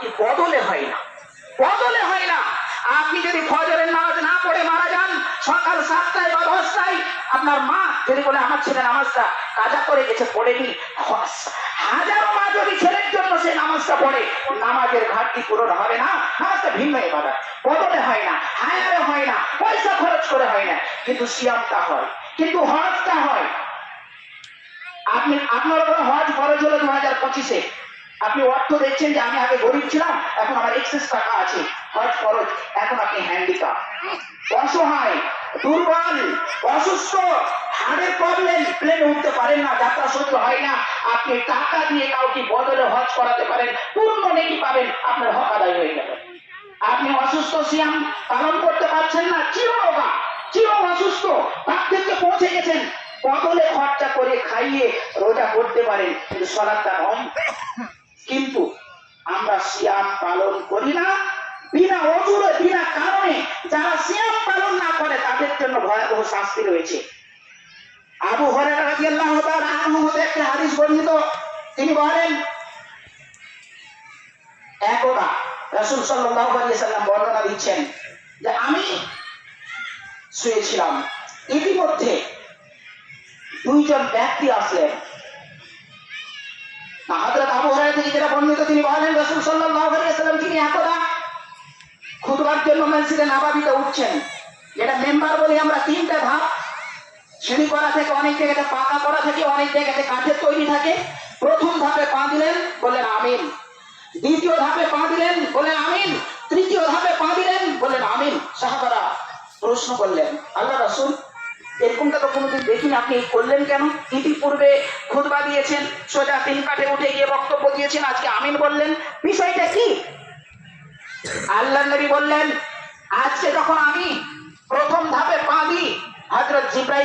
কি বদলে হয় না? বদলে হয় না। আপনি যদি ফজরের নামাজ না পড়ে মারা যান সকাল 7টায় বা 10টায়, আপনার মা যদি বলে আমার ছেলে নামাজটা কাজা করে গেছে পড়েনি, হাজারো মা যদি ছেলের জন্য সে নামাজটা পড়ে, নামাজের ঘাটতি পূরণ হবে না। নামাজটা ভিন্ন ইবাদত, বদলে হয় না, হায়ারে হয় না, পয়সা খরচ করে হয় না, কিন্তু সিয়ামটা হয়, কিন্তু হজটা হয়। আপনার উপর হজ খরচ হলো 2025-এ, আপনি অর্থ দেখছেন যে আমি আগে গরিব ছিলাম, এখন আমার এক্সেস টাকা আছে, হজ খরচ। এখন আপনি হ্যান্ডিক্যাপ, অসহায়, দুর্বল, অসুস্থ, হাড়ের প্রবলেম, প্লেনে উঠতে পারেন না, যাত্রা সহ্য হয় না, আপনি টাকা দিয়ে কাউকে বদলে হজ করাতে পারেন, পূর্ণ নেকি পাবেন, আপনার হক আদায় হয়ে গেল। আপনি অসুস্থ, সিয়াম পালন করতে পারছেন না, চিররোগা, চির অসুস্থ, বার্ধক্যে পৌঁছে গেছেন, বদলে খরচা করে খাইয়ে রোজা করতে পারেন, কিন্তু সলাৎটা নয়। কিন্তু আমরা সিয়াম পালন করি না, বিনা অজুরে, বিনা কারণে। যারা সিয়াম পালন না করে তাদের জন্য ভয়াবহ শাস্তি রয়েছে। আবু হুরায়রা রাদিয়াল্লাহু তাআলা আনহু হতে একটা হাদিস বর্ণিত, তিনি বলেন একদা রাসূল সাল্লাল্লাহু আলাইহি সাল্লাম বর্ণনা দিচ্ছেন যে আমি শুয়েছিলাম, ইতিমধ্যে দুইজন ব্যক্তি আসলেন। হযরত আবু হুরায়রা থেকে যেটা বর্ণিত, তিনি বলেন রাসূল সাল্লাল্লাহু আলাইহি সাল্লাম তিনি একদা খুতবার জন্য মসজিদে নববীতে উঠছেন, যেটা মেম্বার বলি আমরা, 3টা ধাপ, সিঁড়ি করা থেকে, অনেক জায়গাতে পাকা করা থাকে, অনেক জায়গাতে কাঠের তৈরি থাকে। প্রথম ধাপে পা দিলেন, বললেন আমিন। দ্বিতীয় ধাপে পা দিলেন, বললেন আমিন। তৃতীয় ধাপে পা দিলেন, বললেন আমিন। সাহাবারা প্রশ্ন করলেন, আল্লাহ রাসূল, এরকমটা তো কোনোদিন দেখিনি, আপনি করলেন কেন? ইতিপূর্বে খুতবা দিয়েছেন, সোজা 3 কাঠে উঠে গিয়ে বক্তব্য দিয়েছেন, আজকে আমিন বললেন, বিষয়টা কি? আল্লাহর নবী বললেন, আজকে যখন আমি প্রথম ধাপে পা দিই, হযরত জিবরাইল